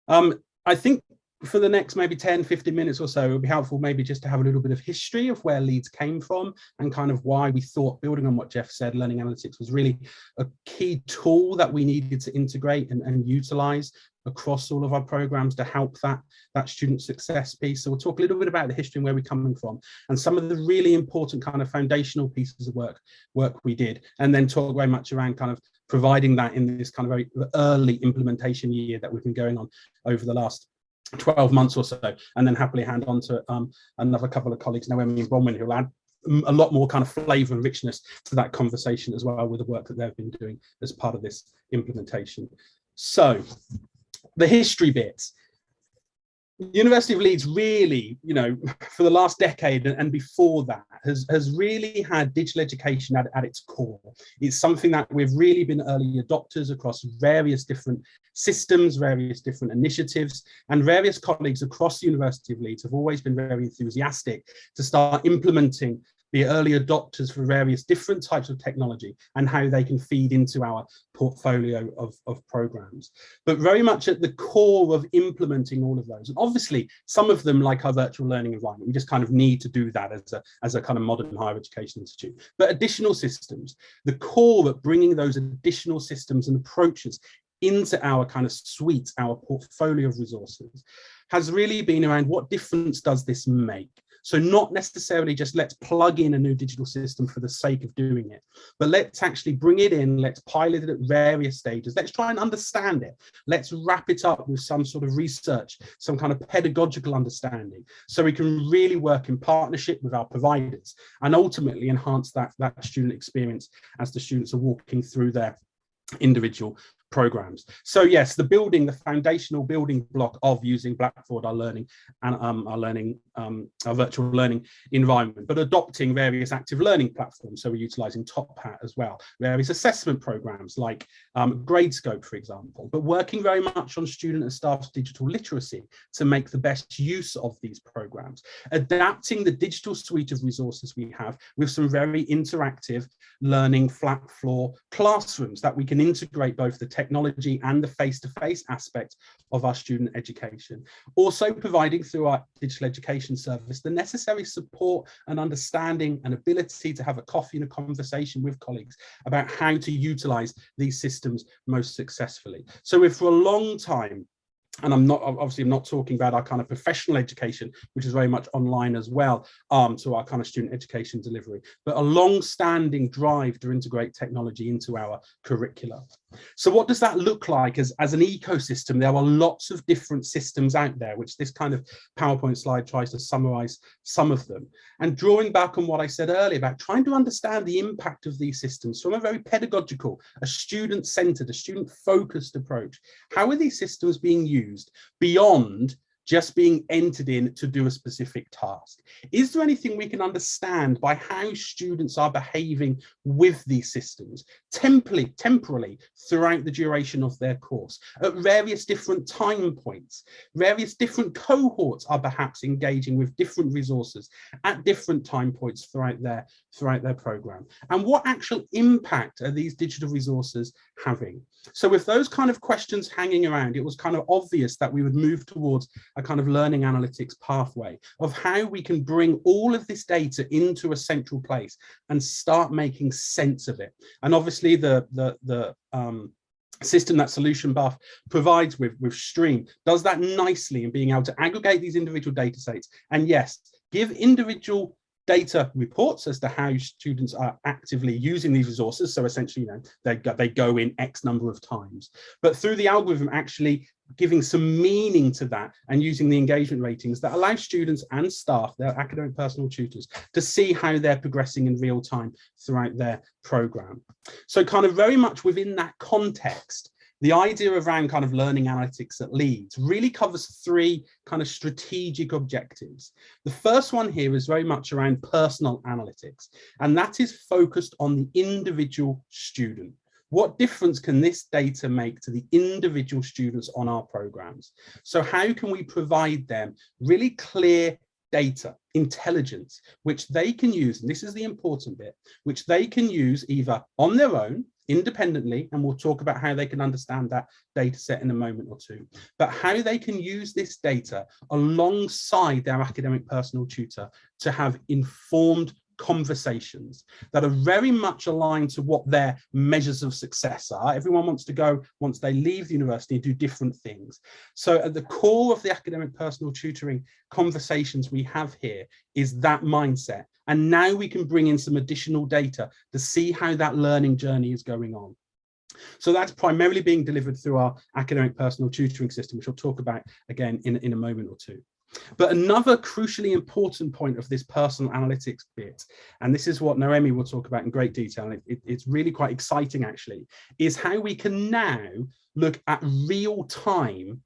I think for the next maybe 10, 15 minutes or so, it would be helpful maybe just to have a little bit of history of where Leeds came from and kind of why we thought, building on what Jeff said, learning analytics was really a key tool that we needed to integrate and utilize across all of our programs to help that student success piece. So we'll talk a little bit about the history and where we're coming from and some of the really important kind of foundational pieces of work we did, and then talk very much around kind of providing that in this kind of very early implementation year that we've been going on over the last 12 months or so, and then happily hand on to another couple of colleagues, Naomi and Bronwyn, who'll add a lot more kind of flavour and richness to that conversation as well with the work that they've been doing as part of this implementation. So the history bits. University of Leeds really, for the last decade and before that, has really had digital education at its core. It's something that we've really been early adopters across various different systems, various different initiatives, and various colleagues across the University of Leeds have always been very enthusiastic to start implementing the early adopters for various different types of technology and how they can feed into our portfolio of programs. But very much at the core of implementing all of those, and obviously some of them, like our virtual learning environment, we just kind of need to do that as a kind of modern higher education institute. But additional systems, the core of bringing those additional systems and approaches into our kind of suite, our portfolio of resources, has really been around what difference does this make? So not necessarily just let's plug in a new digital system for the sake of doing it, but let's actually bring it in, let's pilot it at various stages, let's try and understand it, let's wrap it up with some sort of research, some kind of pedagogical understanding, so we can really work in partnership with our providers and ultimately enhance that student experience as the students are walking through their individual programs. So yes, the foundational building block of using Blackboard, our learning and our virtual learning environment, but adopting various active learning platforms. So we're utilizing Top Hat as well, various assessment programs like Gradescope, for example, but working very much on student and staff's digital literacy to make the best use of these programs, adapting the digital suite of resources we have with some very interactive learning flat floor classrooms that we can integrate both the technology and the face-to-face aspect of our student education. Also providing through our digital education service the necessary support and understanding and ability to have a coffee and a conversation with colleagues about how to utilize these systems most successfully. So if for a long time, and I'm not talking about our kind of professional education, which is very much online as well, to our kind of student education delivery, but a long-standing drive to integrate technology into our curricula. So what does that look like as an ecosystem? There are lots of different systems out there, which this kind of PowerPoint slide tries to summarize some of them. And drawing back on what I said earlier about trying to understand the impact of these systems from a very pedagogical, a student-centered, a student-focused approach. How are these systems being used beyond just being entered in to do a specific task? Is there anything we can understand by how students are behaving with these systems temporally throughout the duration of their course at various different time points? Various different cohorts are perhaps engaging with different resources at different time points throughout their program. And what actual impact are these digital resources having? So with those kind of questions hanging around, it was kind of obvious that we would move towards a kind of learning analytics pathway of how we can bring all of this data into a central place and start making sense of it. And obviously the system that Solutionpath provides with Stream does that nicely in being able to aggregate these individual data sets and yes, give individual data reports as to how students are actively using these resources. So essentially, they go in X number of times, but through the algorithm actually giving some meaning to that and using the engagement ratings that allow students and staff, their academic personal tutors, to see how they're progressing in real time throughout their program. So kind of very much within that context, the idea around kind of learning analytics at Leeds really covers three kind of strategic objectives. The first one here is very much around personal analytics, and that is focused on the individual student. What difference can this data make to the individual students on our programs? So how can we provide them really clear data, intelligence, which they can use, and this is the important bit, which they can use either on their own independently, and we'll talk about how they can understand that data set in a moment or two, but how they can use this data alongside their academic personal tutor to have informed conversations that are very much aligned to what their measures of success are. Everyone wants to go, once they leave the university, and do different things. So at the core of the academic personal tutoring conversations we have here is that mindset. And now we can bring in some additional data to see how that learning journey is going on. So that's primarily being delivered through our academic personal tutoring system, which we'll talk about again in a moment or two. But another crucially important point of this personal analytics bit, and this is what Noemi will talk about in great detail, and it's really quite exciting actually, is how we can now look at real time,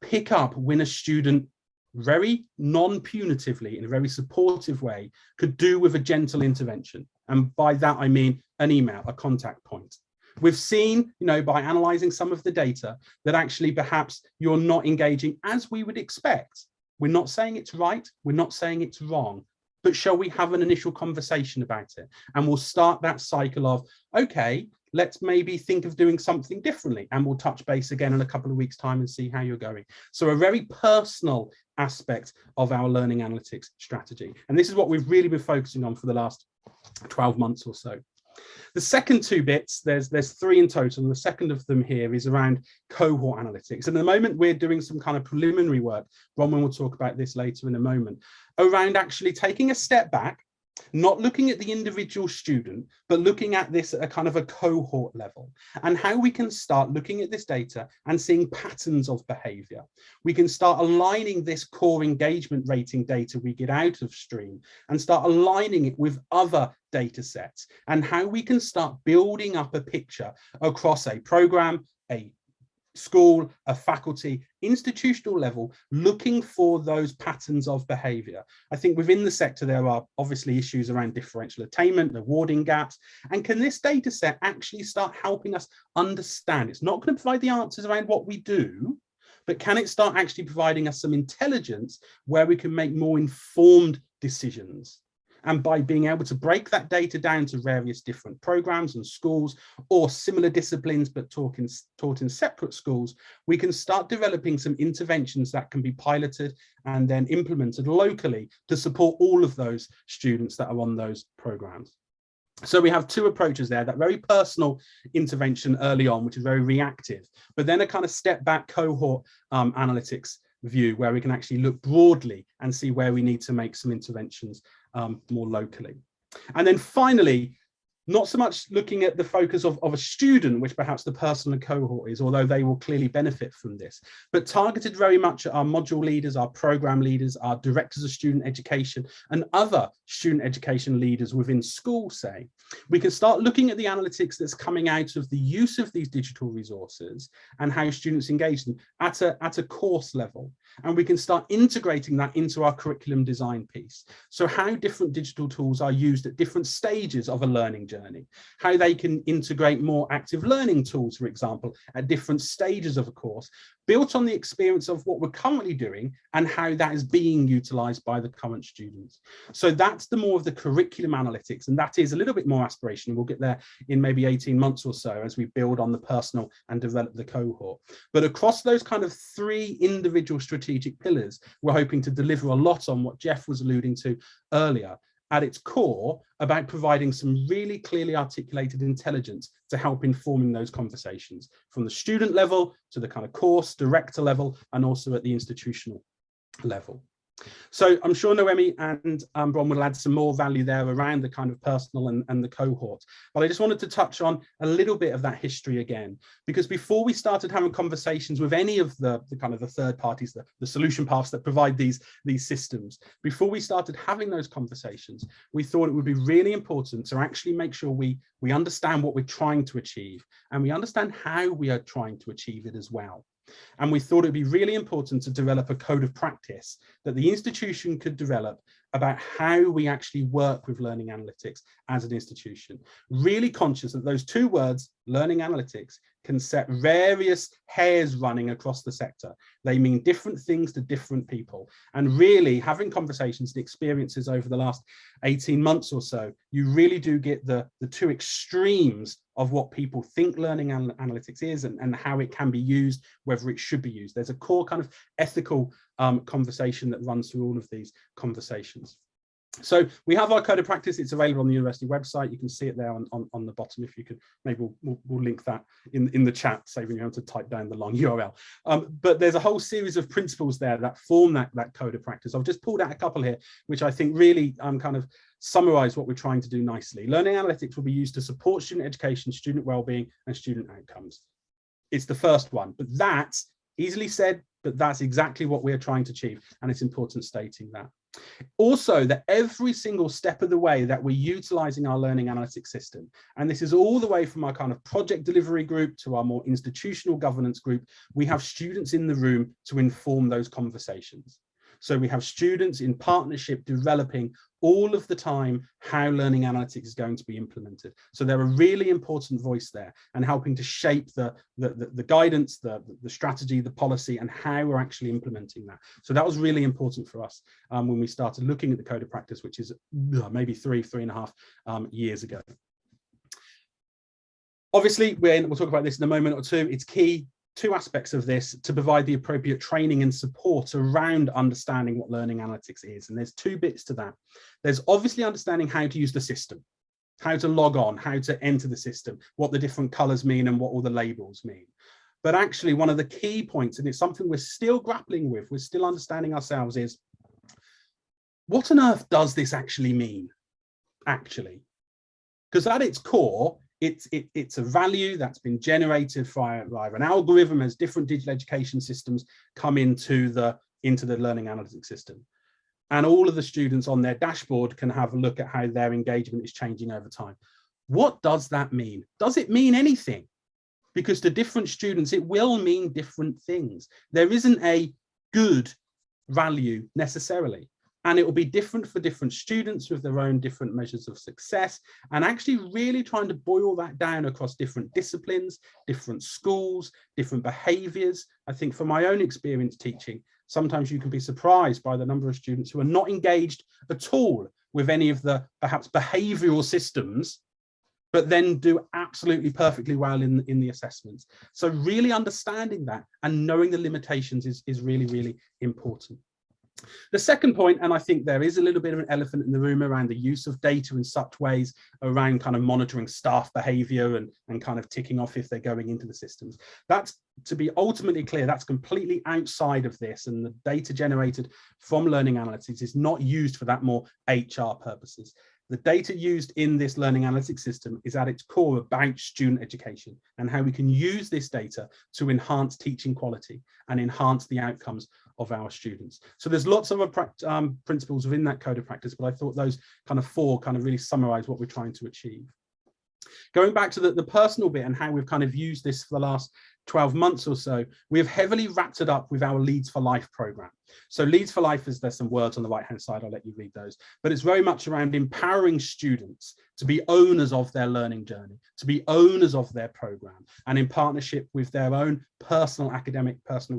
pick up when a student very non-punitively, in a very supportive way, could do with a gentle intervention. And by that, I mean an email, a contact point. We've seen, by analysing some of the data, that actually perhaps you're not engaging as we would expect. We're not saying it's right, we're not saying it's wrong, but shall we have an initial conversation about it? And we'll start that cycle of, okay, let's maybe think of doing something differently, and we'll touch base again in a couple of weeks' time and see how you're going. So a very personal aspect of our learning analytics strategy. And this is what we've really been focusing on for the last 12 months or so. The second two bits, there's three in total, and the second of them here is around cohort analytics. And at the moment, we're doing some kind of preliminary work. Bronwyn will talk about this later in a moment, around actually taking a step back, not looking at the individual student, but looking at this at a kind of a cohort level, and how we can start looking at this data and seeing patterns of behavior. We can start aligning this core engagement rating data we get out of Stream and start aligning it with other data sets, and how we can start building up a picture across a program, a school, a faculty, institutional level, looking for those patterns of behavior. I think within the sector, there are obviously issues around differential attainment, awarding gaps, and can this data set actually start helping us understand? It's not going to provide the answers around what we do, but can it start actually providing us some intelligence where we can make more informed decisions? And by being able to break that data down to various different programs and schools, or similar disciplines but taught in separate schools, we can start developing some interventions that can be piloted and then implemented locally to support all of those students that are on those programs. So we have two approaches there, that very personal intervention early on, which is very reactive, but then a kind of step back cohort analytics view where we can actually look broadly and see where we need to make some interventions more locally. And then finally, not so much looking at the focus of a student, which perhaps the personal cohort is, although they will clearly benefit from this, but targeted very much at our module leaders, our program leaders, our directors of student education, and other student education leaders within school, say. We can start looking at the analytics that's coming out of the use of these digital resources and how students engage them at a course level. And we can start integrating that into our curriculum design piece. So how different digital tools are used at different stages of a learning journey, how they can integrate more active learning tools, for example, at different stages of a course, built on the experience of what we're currently doing and how that is being utilized by the current students. So that's the more of the curriculum analytics, and that is a little bit more aspirational. We'll get there in maybe 18 months or so as we build on the personal and develop the cohort. But across those kind of three individual strategic pillars, we're hoping to deliver a lot on what Jeff was alluding to earlier, at its core about providing some really clearly articulated intelligence to help informing those conversations from the student level to the kind of course director level and also at the institutional level. So I'm sure Noemi and Bron will add some more value there around the kind of personal and the cohort. But I just wanted to touch on a little bit of that history again, because before we started having conversations with any of the kind of the third parties, the solution paths that provide these systems, before we started having those conversations, we thought it would be really important to actually make sure we understand what we're trying to achieve and we understand how we are trying to achieve it as well. And we thought it'd be really important to develop a code of practice that the institution could develop about how we actually work with learning analytics as an institution. Really conscious that those two words, learning analytics, can set various hairs running across the sector. They mean different things to different people. And really having conversations and experiences over the last 18 months or so, you really do get the two extremes of what people think learning analytics is and how it can be used, whether it should be used. There's a core kind of ethical conversation that runs through all of these conversations. So we have our code of practice. It's available on the university website. You can see it there on the bottom. If you could, maybe we'll link that in the chat, saving you having to type down the long URL. But there's a whole series of principles there that form that code of practice. I've just pulled out a couple here, which I think really kind of summarize what we're trying to do nicely. Learning analytics will be used to support student education, student well-being, and student outcomes. It's the first one, but that's easily said, but that's exactly what we're trying to achieve. And it's important stating that. Also, that every single step of the way that we're utilizing our learning analytics system, and this is all the way from our kind of project delivery group to our more institutional governance group, we have students in the room to inform those conversations. So we have students in partnership developing all of the time how learning analytics is going to be implemented. So they're a really important voice there and helping to shape the guidance, the strategy, the policy, and how we're actually implementing that. So that was really important for us when we started looking at the code of practice, which is maybe three and a half years ago. Obviously, we'll talk about this in a moment or two. It's key. Two aspects of this to provide the appropriate training and support around understanding what learning analytics is. And there's two bits to that. There's obviously understanding how to use the system, how to log on, how to enter the system, what the different colors mean and what all the labels mean. But actually one of the key points, and it's something we're still grappling with, we're still understanding ourselves, is what on earth does this actually mean, actually? Because at its core, it's a value that's been generated via an algorithm as different digital education systems come into the learning analytics system. And all of the students on their dashboard can have a look at how their engagement is changing over time. What does that mean? Does it mean anything? Because to different students, it will mean different things. There isn't a good value necessarily. And it will be different for different students with their own different measures of success, and actually really trying to boil that down across different disciplines, different schools, different behaviors. I think from my own experience teaching, sometimes you can be surprised by the number of students who are not engaged at all with any of the perhaps behavioral systems, but then do absolutely perfectly well in the assessments. So really understanding that and knowing the limitations is really, really important. The second point, and I think there is a little bit of an elephant in the room around the use of data in such ways around kind of monitoring staff behavior and kind of ticking off if they're going into the systems. That's, to be ultimately clear, that's completely outside of this, and the data generated from learning analytics is not used for that more HR purposes. The data used in this learning analytics system is at its core about student education and how we can use this data to enhance teaching quality and enhance the outcomes of our students. So there's lots of principles within that code of practice, but I thought those kind of four kind of really summarize what we're trying to achieve. Going back to the personal bit and how we've kind of used this for the last 12 months or so, we have heavily wrapped it up with our Leeds for Life program. So Leeds for Life is, there's some words on the right hand side, I'll let you read those, but it's very much around empowering students to be owners of their learning journey, to be owners of their program, and in partnership with their own personal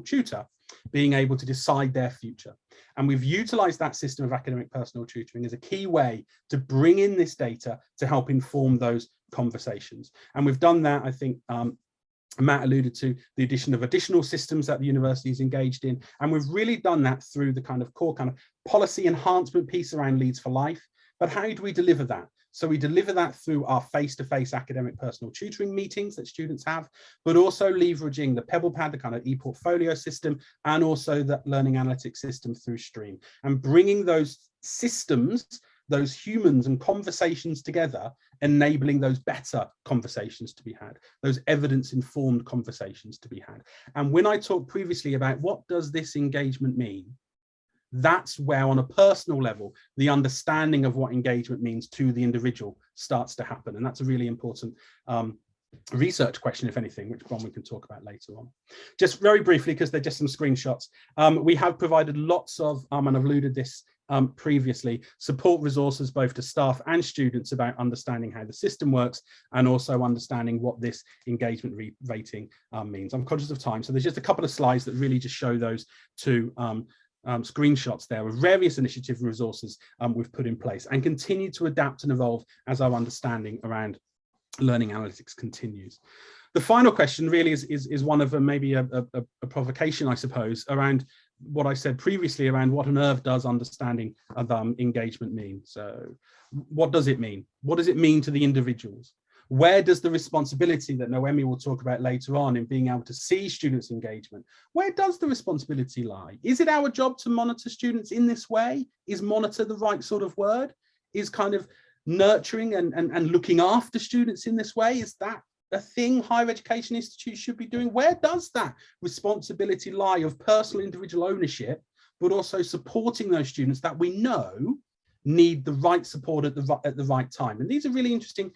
tutor, being able to decide their future. And we've utilized that system of academic personal tutoring as a key way to bring in this data to help inform those conversations. And we've done that, I think, Matt alluded to the addition of additional systems that the university is engaged in. And we've really done that through the kind of core kind of policy enhancement piece around Leeds for Life. But how do we deliver that? So we deliver that through our face-to-face academic personal tutoring meetings that students have, but also leveraging the PebblePad, the kind of e-portfolio system, and also that learning analytics system through Stream, and bringing those systems, those humans and conversations together, enabling those better conversations to be had, those evidence-informed conversations to be had. And when I talked previously about what does this engagement mean, that's where on a personal level, the understanding of what engagement means to the individual starts to happen. And that's a really important research question, if anything, which one we can talk about later on. Just very briefly, because they're just some screenshots, we have provided lots of, and I've alluded this previously, support resources both to staff and students about understanding how the system works, and also understanding what this engagement rating means. I'm conscious of time, so there's just a couple of slides that really just show those two screenshots there of various initiatives and resources we've put in place and continue to adapt and evolve as our understanding around learning analytics continues. The final question really is one of maybe a provocation, I suppose, around what I said previously around what on earth does understanding of engagement mean. So what does it mean? What does it mean to the individuals? Where does the responsibility that Noemi will talk about later on in being able to see students' engagement, where does the responsibility lie? Is it our job to monitor students in this way? Is monitor the right sort of word? Is kind of nurturing and looking after students in this way, is that a thing higher education institutes should be doing? Where does that responsibility lie of personal individual ownership, but also supporting those students that we know need the right support at the right time? And these are really interesting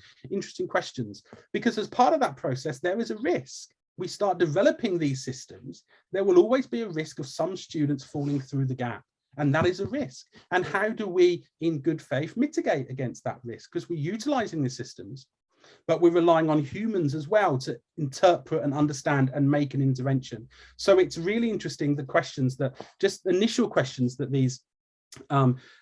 questions, because as part of that process, there is a risk. We start developing these systems, there will always be a risk of some students falling through the gap. And that is a risk. And how do we, in good faith, mitigate against that risk? Because we're utilizing the systems, but we're relying on humans as well to interpret and understand and make an intervention. So it's really interesting, the questions that, just initial questions that these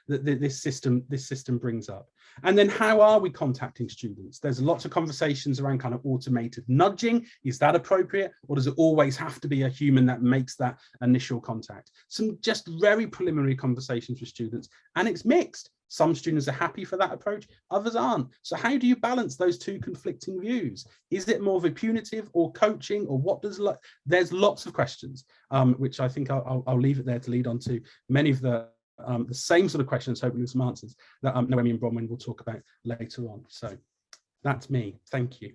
this system brings up. And then how are we contacting students? There's lots of conversations around kind of automated nudging. Is that appropriate, or does it always have to be a human that makes that initial contact? Some just very preliminary conversations with students, and it's mixed. Some students are happy for that approach, others aren't. So how do you balance those two conflicting views? Is it more of a punitive or coaching, or what does, there's lots of questions, which I think I'll leave it there to lead on to many of the same sort of questions, hopefully with some answers that Noemi and Bronwyn will talk about later on. So that's me. Thank you.